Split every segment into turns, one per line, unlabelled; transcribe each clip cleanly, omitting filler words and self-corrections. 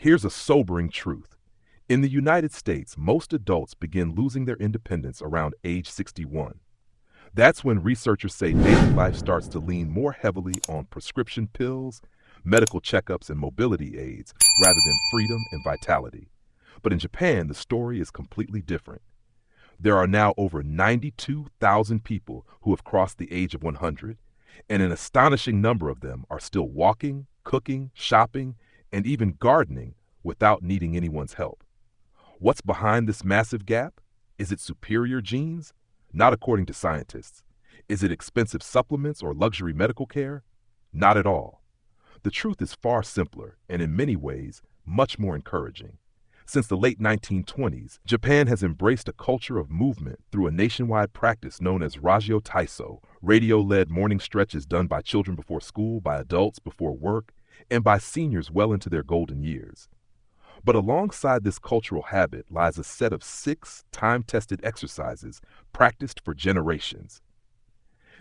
Here's a sobering truth. In the United States, most adults begin losing their independence around age 61. That's when researchers say daily life starts to lean more heavily on prescription pills, medical checkups, and mobility aids rather than freedom and vitality. But in Japan, the story is completely different. There are now over 92,000 people who have crossed the age of 100, and an astonishing number of them are still walking, cooking, shopping, and even gardening without needing anyone's help. What's behind this massive gap? Is it superior genes? Not according to scientists. Is it expensive supplements or luxury medical care? Not at all. The truth is far simpler and in many ways much more encouraging. Since the late 1920s, Japan has embraced a culture of movement through a nationwide practice known as Ragyo Taiso, radio-led morning stretches done by children before school, by adults before work, and by seniors well into their golden years. But alongside this cultural habit lies a set of 6 time-tested exercises practiced for generations.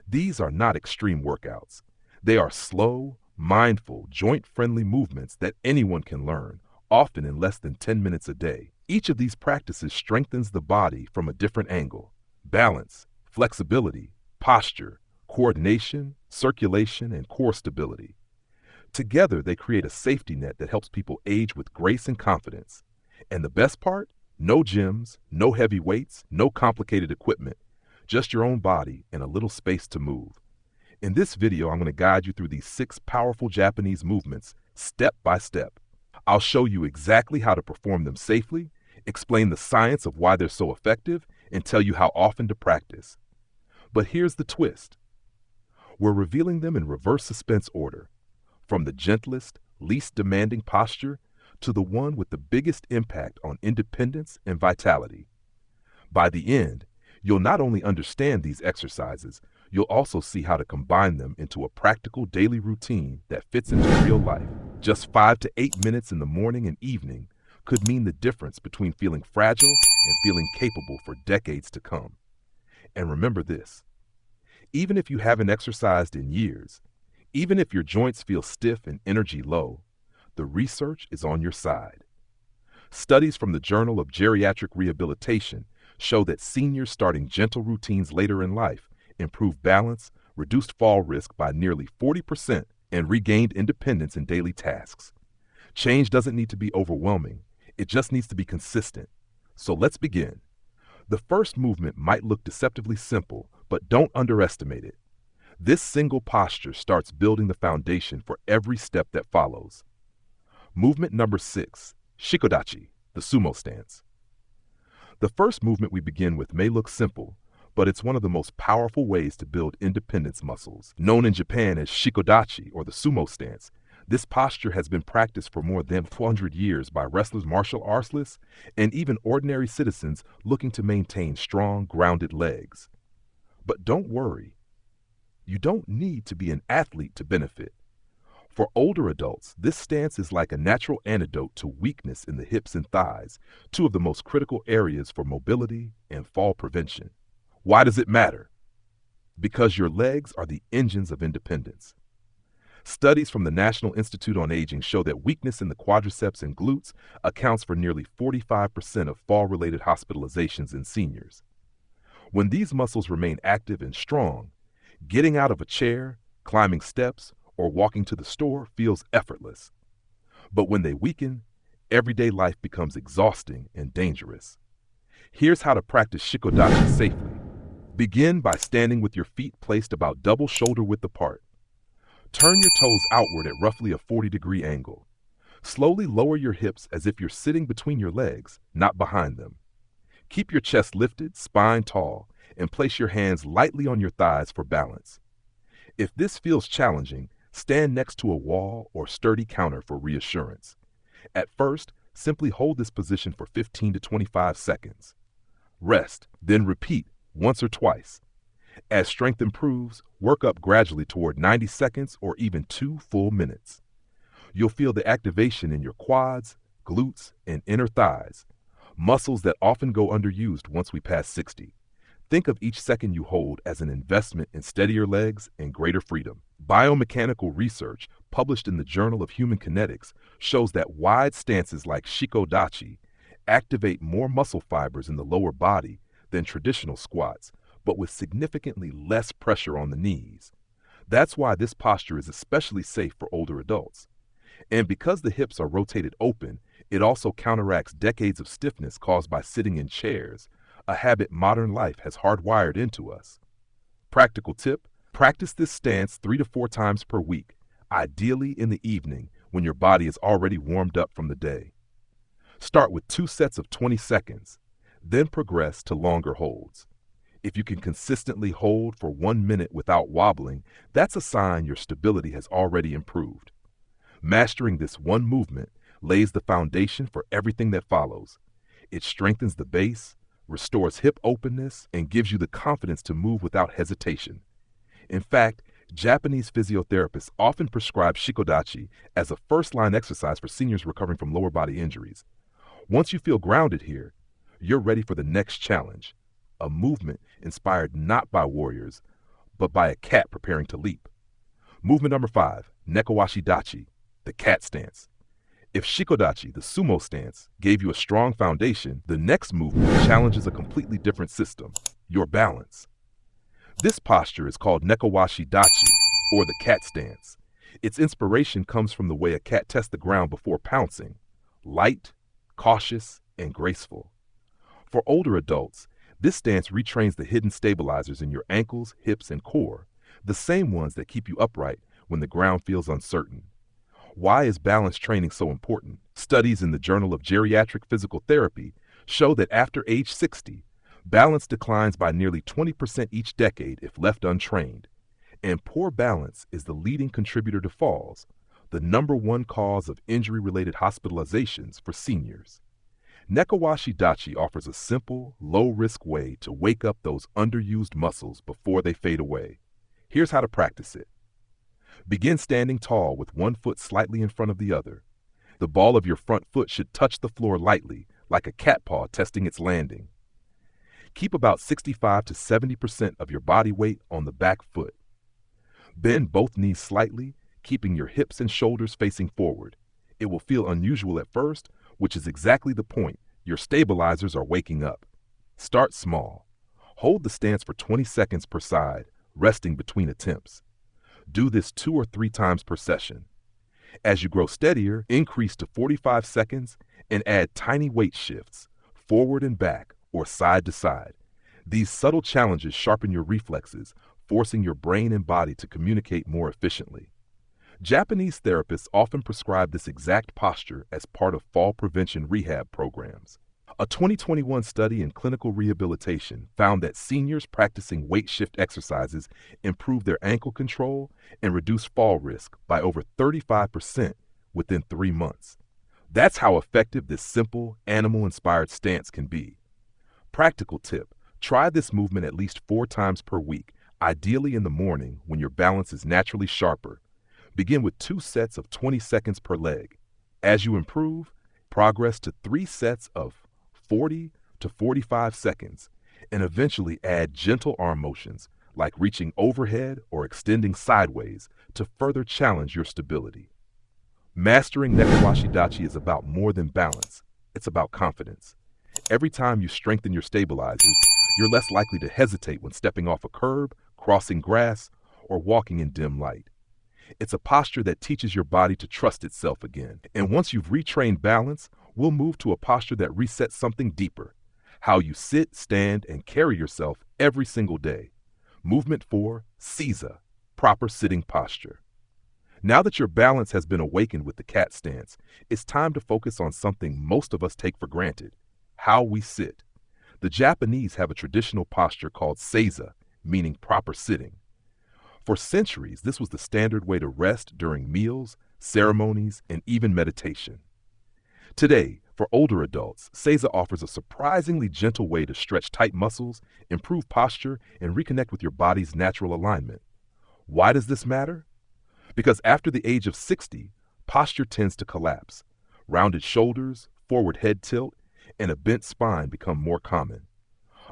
These are not extreme workouts. They are slow, mindful, joint-friendly movements that anyone can learn, often in less than 10 minutes a day. Each of these practices strengthens the body from a different angle: balance, flexibility, posture, coordination, circulation, and core stability. Together, they create a safety net that helps people age with grace and confidence. And the best part? No gyms, no heavy weights, no complicated equipment, just your own body and a little space to move. In this video, I'm going to guide you through these 6 powerful Japanese movements, step by step. I'll show you exactly how to perform them safely, explain the science of why they're so effective, and tell you how often to practice. But here's the twist. We're revealing them in reverse suspense order, from the gentlest, least demanding posture to the one with the biggest impact on independence and vitality. By the end, you'll not only understand these exercises, you'll also see how to combine them into a practical daily routine that fits into real life. Just 5 to 8 minutes in the morning and evening could mean the difference between feeling fragile and feeling capable for decades to come. And remember this: even if you haven't exercised in years, even if your joints feel stiff and energy low, the research is on your side. Studies from the Journal of Geriatric Rehabilitation show that seniors starting gentle routines later in life improved balance, reduced fall risk by nearly 40%, and regained independence in daily tasks. Change doesn't need to be overwhelming. It just needs to be consistent. So let's begin. The first movement might look deceptively simple, but don't underestimate it. This single posture starts building the foundation for every step that follows. Movement number 6, Shikodachi, the Sumo Stance. The first movement we begin with may look simple, but it's one of the most powerful ways to build independence muscles. Known in Japan as Shikodachi, or the Sumo Stance, this posture has been practiced for more than 400 years by wrestlers, martial artists, and even ordinary citizens looking to maintain strong, grounded legs. But don't worry. You don't need to be an athlete to benefit. For older adults, this stance is like a natural antidote to weakness in the hips and thighs, 2 of the most critical areas for mobility and fall prevention. Why does it matter? Because your legs are the engines of independence. Studies from the National Institute on Aging show that weakness in the quadriceps and glutes accounts for nearly 45% of fall-related hospitalizations in seniors. When these muscles remain active and strong, getting out of a chair, climbing steps, or walking to the store feels effortless. But when they weaken, everyday life becomes exhausting and dangerous. Here's how to practice Shikodachi safely. Begin by standing with your feet placed about double shoulder width apart. Turn your toes outward at roughly a 40-degree angle. Slowly lower your hips as if you're sitting between your legs, not behind them. Keep your chest lifted, spine tall, and place your hands lightly on your thighs for balance. If this feels challenging, stand next to a wall or sturdy counter for reassurance. At first, simply hold this position for 15 to 25 seconds. Rest, then repeat once or twice. As strength improves, work up gradually toward 90 seconds or even 2 full minutes. You'll feel the activation in your quads, glutes, and inner thighs, muscles that often go underused once we pass 60. Think of each second you hold as an investment in steadier legs and greater freedom. Biomechanical research published in the Journal of Human Kinetics shows that wide stances like Shikodachi activate more muscle fibers in the lower body than traditional squats, but with significantly less pressure on the knees. That's why this posture is especially safe for older adults. And because the hips are rotated open, it also counteracts decades of stiffness caused by sitting in chairs, a habit modern life has hardwired into us. Practical tip: practice this stance 3 to 4 times per week, ideally in the evening when your body is already warmed up from the day. Start with 2 sets of 20 seconds, then progress to longer holds. If you can consistently hold for 1 minute without wobbling, that's a sign your stability has already improved. Mastering this one movement lays the foundation for everything that follows. It strengthens the base, restores hip openness, and gives you the confidence to move without hesitation. In fact, Japanese physiotherapists often prescribe Shikodachi as a first-line exercise for seniors recovering from lower body injuries. Once you feel grounded here, you're ready for the next challenge, a movement inspired not by warriors, but by a cat preparing to leap. Movement number 5, Nekowashi Dachi, the cat stance. If Shikodachi, the sumo stance, gave you a strong foundation, the next movement challenges a completely different system, your balance. This posture is called Nekowashi Dachi, or the cat stance. Its inspiration comes from the way a cat tests the ground before pouncing, light, cautious, and graceful. For older adults, this stance retrains the hidden stabilizers in your ankles, hips, and core, the same ones that keep you upright when the ground feels uncertain. Why is balance training so important? Studies in the Journal of Geriatric Physical Therapy show that after age 60, balance declines by nearly 20% each decade if left untrained. And poor balance is the leading contributor to falls, the #1 cause of injury-related hospitalizations for seniors. Nekowashi Dachi offers a simple, low-risk way to wake up those underused muscles before they fade away. Here's how to practice it. Begin standing tall with one foot slightly in front of the other. The ball of your front foot should touch the floor lightly, like a cat paw testing its landing. Keep about 65 to 70% of your body weight on the back foot. Bend both knees slightly, keeping your hips and shoulders facing forward. It will feel unusual at first, which is exactly the point. Your stabilizers are waking up. Start small. Hold the stance for 20 seconds per side, resting between attempts. Do this 2 or 3 times per session. As you grow steadier, increase to 45 seconds and add tiny weight shifts, forward and back or side to side. These subtle challenges sharpen your reflexes, forcing your brain and body to communicate more efficiently. Japanese therapists often prescribe this exact posture as part of fall prevention rehab programs. A 2021 study in clinical rehabilitation found that seniors practicing weight shift exercises improved their ankle control and reduced fall risk by over 35% within 3 months. That's how effective this simple, animal-inspired stance can be. Practical tip: try this movement at least 4 times per week, ideally in the morning when your balance is naturally sharper. Begin with 2 sets of 20 seconds per leg. As you improve, progress to 3 sets of 40 to 45 seconds, and eventually add gentle arm motions like reaching overhead or extending sideways to further challenge your stability. Mastering Nekowashi Dachi is about more than balance. It's about confidence. Every time you strengthen your stabilizers, you're less likely to hesitate when stepping off a curb, crossing grass, or walking in dim light. It's a posture that teaches your body to trust itself again. And once you've retrained balance, we'll move to a posture that resets something deeper: how you sit, stand, and carry yourself every single day. Movement 4, Seiza, proper sitting posture. Now that your balance has been awakened with the cat stance, it's time to focus on something most of us take for granted: how we sit. The Japanese have a traditional posture called Seiza, meaning proper sitting. For centuries, this was the standard way to rest during meals, ceremonies, and even meditation. Today, for older adults, Seiza offers a surprisingly gentle way to stretch tight muscles, improve posture, and reconnect with your body's natural alignment. Why does this matter? Because after the age of 60, posture tends to collapse. Rounded shoulders, forward head tilt, and a bent spine become more common.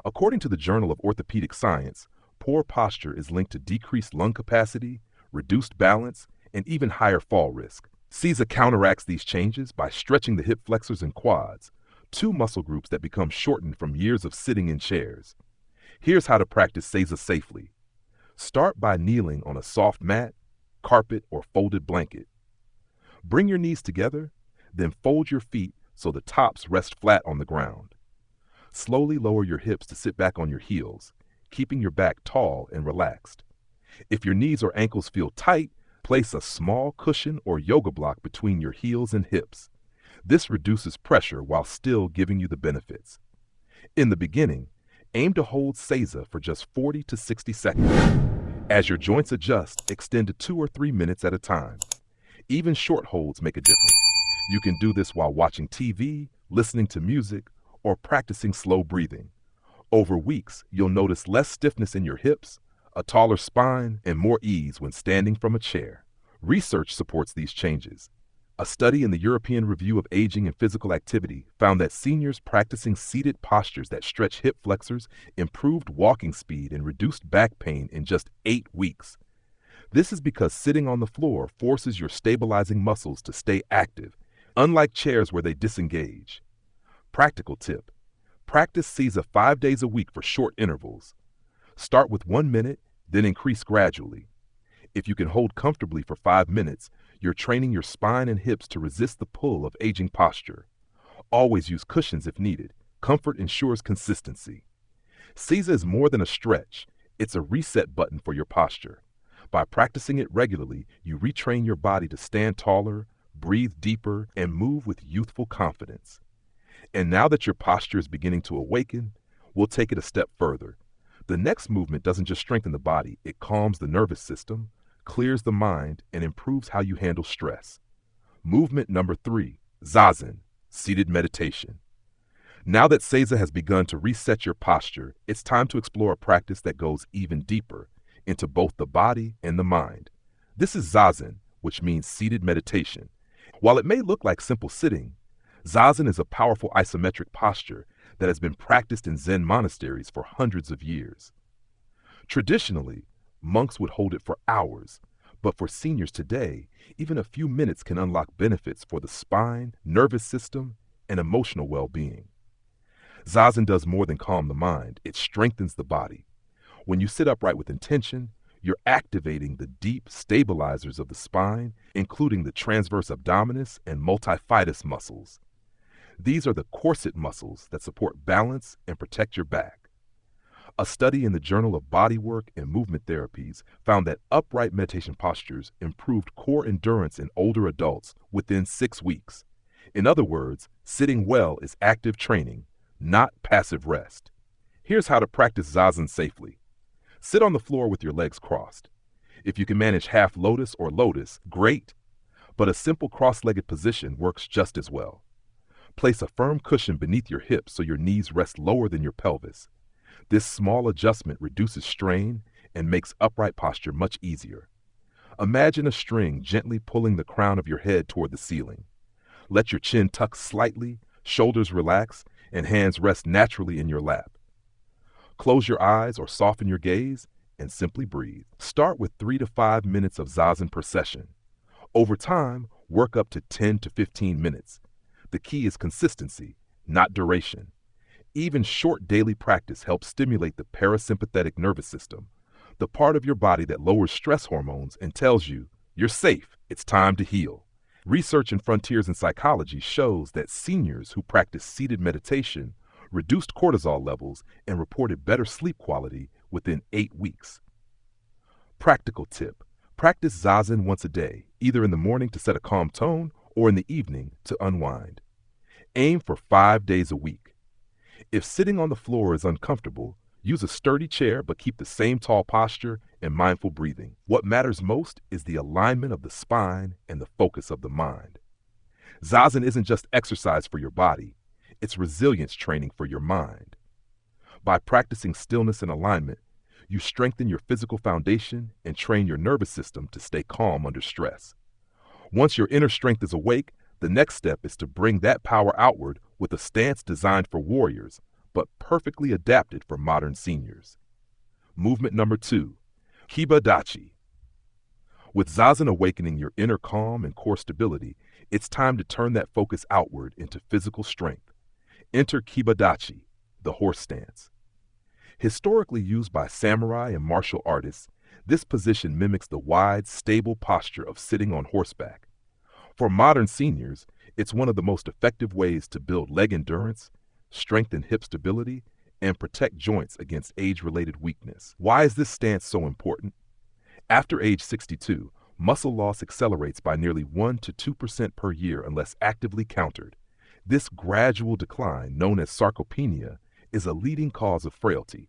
According to the Journal of Orthopedic Science, poor posture is linked to decreased lung capacity, reduced balance, and even higher fall risk. Seiza counteracts these changes by stretching the hip flexors and quads, two muscle groups that become shortened from years of sitting in chairs. Here's how to practice Seiza safely. Start by kneeling on a soft mat, carpet, or folded blanket. Bring your knees together, then fold your feet so the tops rest flat on the ground. Slowly lower your hips to sit back on your heels, keeping your back tall and relaxed. If your knees or ankles feel tight, place a small cushion or yoga block between your heels and hips. This reduces pressure while still giving you the benefits. In the beginning, aim to hold Seiza for just 40 to 60 seconds. As your joints adjust, extend to 2 or 3 minutes at a time. Even short holds make a difference. You can do this while watching TV, listening to music, or practicing slow breathing. Over weeks, you'll notice less stiffness in your hips, a taller spine, and more ease when standing from a chair. Research supports these changes. A study in the European Review of Aging and Physical Activity found that seniors practicing seated postures that stretch hip flexors improved walking speed and reduced back pain in just 8 weeks. This is because sitting on the floor forces your stabilizing muscles to stay active, unlike chairs where they disengage. Practical tip: practice Seiza 5 days a week for short intervals. Start with 1 minute, then increase gradually. If you can hold comfortably for 5 minutes, you're training your spine and hips to resist the pull of aging posture. Always use cushions if needed. Comfort ensures consistency. Seiza is more than a stretch. It's a reset button for your posture. By practicing it regularly, you retrain your body to stand taller, breathe deeper, and move with youthful confidence. And now that your posture is beginning to awaken, we'll take it a step further. The next movement doesn't just strengthen the body, it calms the nervous system, clears the mind, and improves how you handle stress. Movement number 3, Zazen, seated meditation. Now that Seiza has begun to reset your posture, it's time to explore a practice that goes even deeper into both the body and the mind. This is Zazen, which means seated meditation. While it may look like simple sitting, Zazen is a powerful isometric posture that has been practiced in Zen monasteries for hundreds of years. Traditionally, monks would hold it for hours, but for seniors today, even a few minutes can unlock benefits for the spine, nervous system, and emotional well-being. Zazen does more than calm the mind, it strengthens the body. When you sit upright with intention, you're activating the deep stabilizers of the spine, including the transverse abdominis and multifidus muscles. These are the corset muscles that support balance and protect your back. A study in the Journal of Bodywork and Movement Therapies found that upright meditation postures improved core endurance in older adults within 6 weeks. In other words, sitting well is active training, not passive rest. Here's how to practice Zazen safely. Sit on the floor with your legs crossed. If you can manage half lotus or lotus, great, but a simple cross-legged position works just as well. Place a firm cushion beneath your hips so your knees rest lower than your pelvis. This small adjustment reduces strain and makes upright posture much easier. Imagine a string gently pulling the crown of your head toward the ceiling. Let your chin tuck slightly, shoulders relax, and hands rest naturally in your lap. Close your eyes or soften your gaze and simply breathe. Start with 3 to 5 minutes of Zazen per session. Over time, work up to 10 to 15 minutes. The key is consistency, not duration. Even short daily practice helps stimulate the parasympathetic nervous system, the part of your body that lowers stress hormones and tells you, you're safe, it's time to heal. Research in Frontiers in Psychology shows that seniors who practice seated meditation reduced cortisol levels and reported better sleep quality within 8 weeks. Practical tip: practice Zazen once a day, either in the morning to set a calm tone or in the evening to unwind. Aim for 5 days a week. If sitting on the floor is uncomfortable, use a sturdy chair but keep the same tall posture and mindful breathing. What matters most is the alignment of the spine and the focus of the mind. Zazen isn't just exercise for your body, it's resilience training for your mind. By practicing stillness and alignment, you strengthen your physical foundation and train your nervous system to stay calm under stress. Once your inner strength is awake, the next step is to bring that power outward with a stance designed for warriors, but perfectly adapted for modern seniors. Movement number 2, Kiba Dachi. With Zazen awakening your inner calm and core stability, it's time to turn that focus outward into physical strength. Enter Kiba Dachi, the horse stance. Historically used by samurai and martial artists, this position mimics the wide, stable posture of sitting on horseback. For modern seniors, it's one of the most effective ways to build leg endurance, strengthen hip stability, and protect joints against age-related weakness. Why is this stance so important? After age 62, muscle loss accelerates by nearly 1 to 2% per year unless actively countered. This gradual decline, known as sarcopenia, is a leading cause of frailty.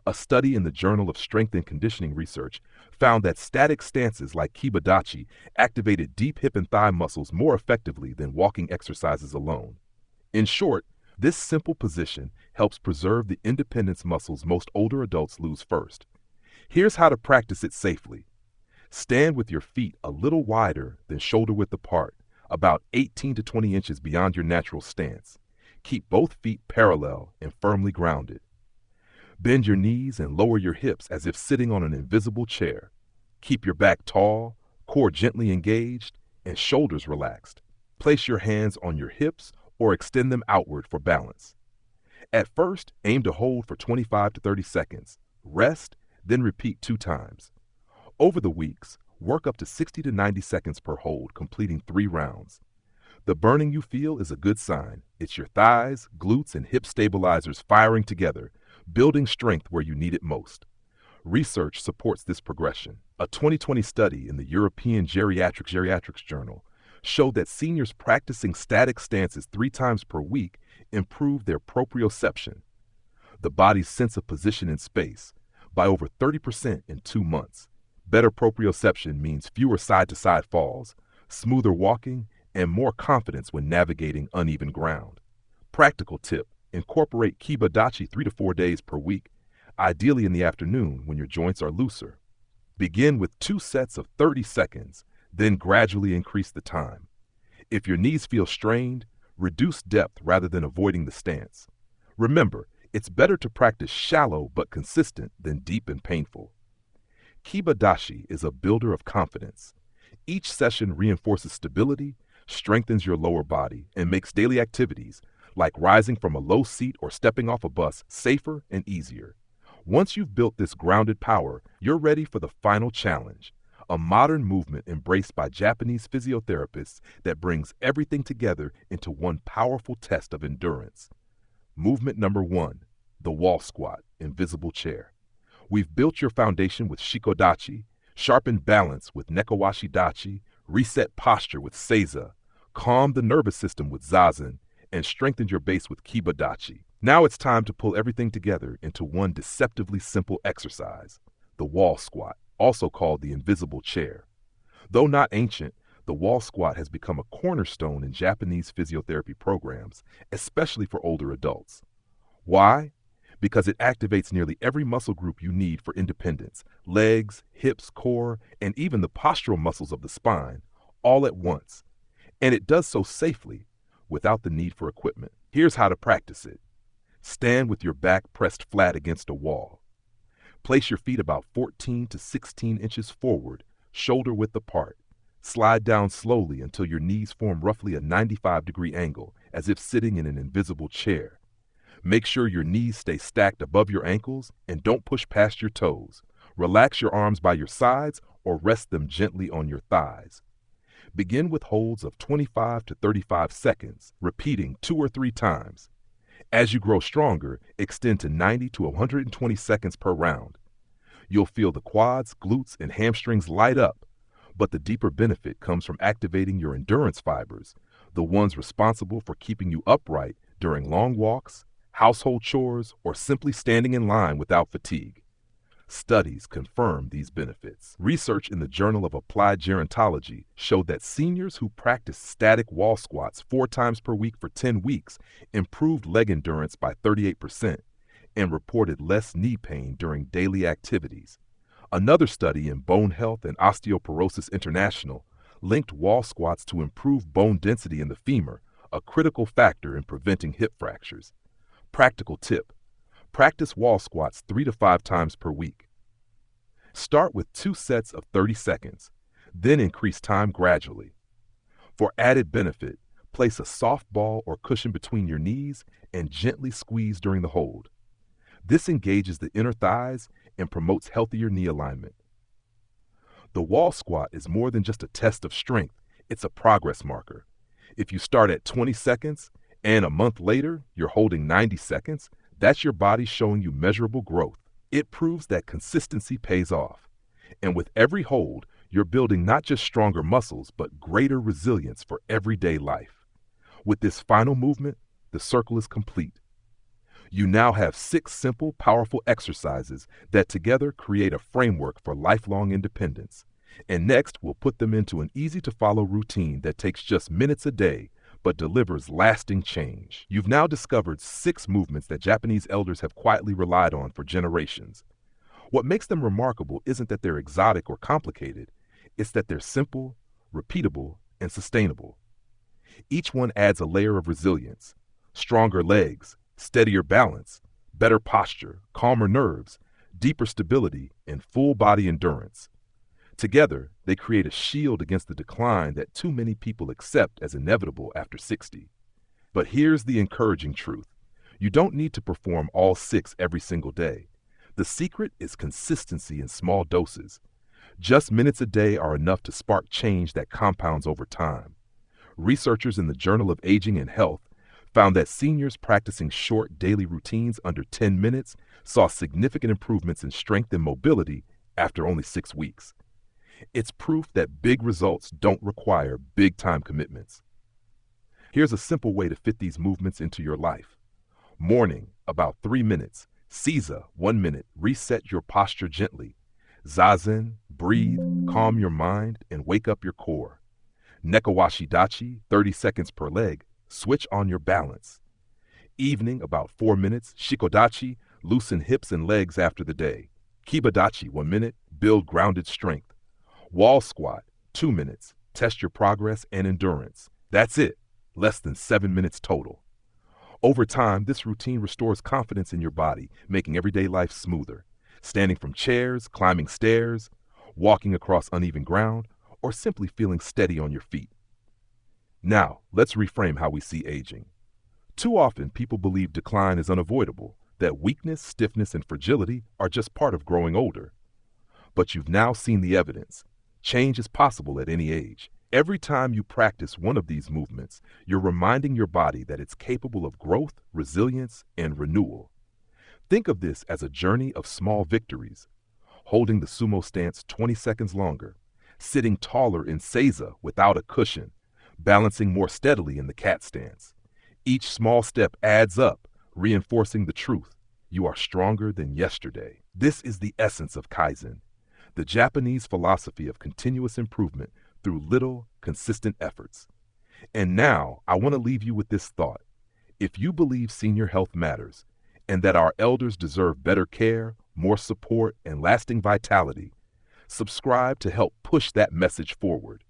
A study in the Journal of Strength and Conditioning Research found that static stances like Kiba Dachi activated deep hip and thigh muscles more effectively than walking exercises alone. In short, this simple position helps preserve the independence muscles most older adults lose first. Here's how to practice it safely. Stand with your feet a little wider than shoulder width apart, about 18 to 20 inches beyond your natural stance. Keep both feet parallel and firmly grounded. Bend your knees and lower your hips as if sitting on an invisible chair. Keep your back tall, core gently engaged, and shoulders relaxed. Place your hands on your hips or extend them outward for balance. At first, aim to hold for 25 to 30 seconds. Rest, then repeat 2 times. Over the weeks, work up to 60 to 90 seconds per hold, completing 3 rounds. The burning you feel is a good sign. It's your thighs, glutes, and hip stabilizers firing together, building strength where you need it most. Research supports this progression. A 2020 study in the European Geriatrics Journal showed that seniors practicing static stances 3 times per week improved their proprioception, the body's sense of position in space, by over 30% in 2 months. Better proprioception means fewer side-to-side falls, smoother walking, and more confidence when navigating uneven ground. Practical tip: incorporate Kiba Dachi 3 to 4 days per week, ideally in the afternoon when your joints are looser. Begin with 2 sets of 30 seconds, then gradually increase the time. If your knees feel strained, reduce depth rather than avoiding the stance. Remember, it's better to practice shallow but consistent than deep and painful. Kiba Dachi is a builder of confidence. Each session reinforces stability, strengthens your lower body, and makes daily activities, like rising from a low seat or stepping off a bus, safer and easier. Once you've built this grounded power, you're ready for the final challenge, a modern movement embraced by Japanese physiotherapists that brings everything together into one powerful test of endurance. Movement number 1, the wall squat, invisible chair. We've built your foundation with Shikodachi, sharpened balance with Nekowashi Dachi, reset posture with Seiza, calmed the nervous system with Zazen, and strengthened your base with Kiba Dachi. Now it's time to pull everything together into one deceptively simple exercise, the wall squat, also called the invisible chair. Though not ancient, the wall squat has become a cornerstone in Japanese physiotherapy programs, especially for older adults. Why? Because it activates nearly every muscle group you need for independence: legs, hips, core, and even the postural muscles of the spine, all at once. And it does so safely, without the need for equipment. Here's how to practice it. Stand with your back pressed flat against a wall. Place your feet about 14 to 16 inches forward, shoulder width apart. Slide down slowly until your knees form roughly a 95-degree angle, as if sitting in an invisible chair. Make sure your knees stay stacked above your ankles and don't push past your toes. Relax your arms by your sides or rest them gently on your thighs. Begin with holds of 25 to 35 seconds, repeating 2 or 3 times. As you grow stronger, extend to 90 to 120 seconds per round. You'll feel the quads, glutes, and hamstrings light up, but the deeper benefit comes from activating your endurance fibers, the ones responsible for keeping you upright during long walks, household chores, or simply standing in line without fatigue. Studies confirm these benefits. Research in the Journal of Applied Gerontology showed that seniors who practiced static wall squats 4 times per week for 10 weeks improved leg endurance by 38% and reported less knee pain during daily activities. Another study in Bone Health and Osteoporosis International linked wall squats to improve bone density in the femur, a critical factor in preventing hip fractures. Practical tip: practice wall squats 3 to 5 times per week. Start with 2 sets of 30 seconds, then increase time gradually. For added benefit, place a soft ball or cushion between your knees and gently squeeze during the hold. This engages the inner thighs and promotes healthier knee alignment. The wall squat is more than just a test of strength, it's a progress marker. If you start at 20 seconds and a month later you're holding 90 seconds, that's your body showing you measurable growth. It proves that consistency pays off. And with every hold, you're building not just stronger muscles, but greater resilience for everyday life. With this final movement, the circle is complete. You now have 6 simple, powerful exercises that together create a framework for lifelong independence. And next, we'll put them into an easy-to-follow routine that takes just minutes a day, but delivers lasting change. You've now discovered 6 movements that Japanese elders have quietly relied on for generations. What makes them remarkable isn't that they're exotic or complicated, it's that they're simple, repeatable, and sustainable. Each one adds a layer of resilience: stronger legs, steadier balance, better posture, calmer nerves, deeper stability, and full body endurance. Together, they create a shield against the decline that too many people accept as inevitable after 60. But here's the encouraging truth: you don't need to perform all 6 every single day. The secret is consistency in small doses. Just minutes a day are enough to spark change that compounds over time. Researchers in the Journal of Aging and Health found that seniors practicing short daily routines under 10 minutes saw significant improvements in strength and mobility after only 6 weeks. It's proof that big results don't require big-time commitments. Here's a simple way to fit these movements into your life. Morning, about 3 minutes. Seiza, 1 minute. Reset your posture gently. Zazen, breathe, calm your mind, and wake up your core. Nekowashi Dachi, 30 seconds per leg. Switch on your balance. Evening, about 4 minutes. Shikodachi, loosen hips and legs after the day. Kiba Dachi, 1 minute. Build grounded strength. Wall squat, 2 minutes. Test your progress and endurance. That's it. Less than 7 minutes total. Over time, this routine restores confidence in your body, making everyday life smoother. Standing from chairs, climbing stairs, walking across uneven ground, or simply feeling steady on your feet. Now, let's reframe how we see aging. Too often, people believe decline is unavoidable, that weakness, stiffness, and fragility are just part of growing older. But you've now seen the evidence. Change is possible at any age. Every time you practice one of these movements, you're reminding your body that it's capable of growth, resilience, and renewal. Think of this as a journey of small victories. Holding the Sumo Stance 20 seconds longer, sitting taller in Seiza without a cushion, balancing more steadily in the cat stance. Each small step adds up, reinforcing the truth: you are stronger than yesterday. This is the essence of Kaizen, the Japanese philosophy of continuous improvement through little, consistent efforts. And now, I want to leave you with this thought. If you believe senior health matters, and that our elders deserve better care, more support, and lasting vitality, subscribe to help push that message forward.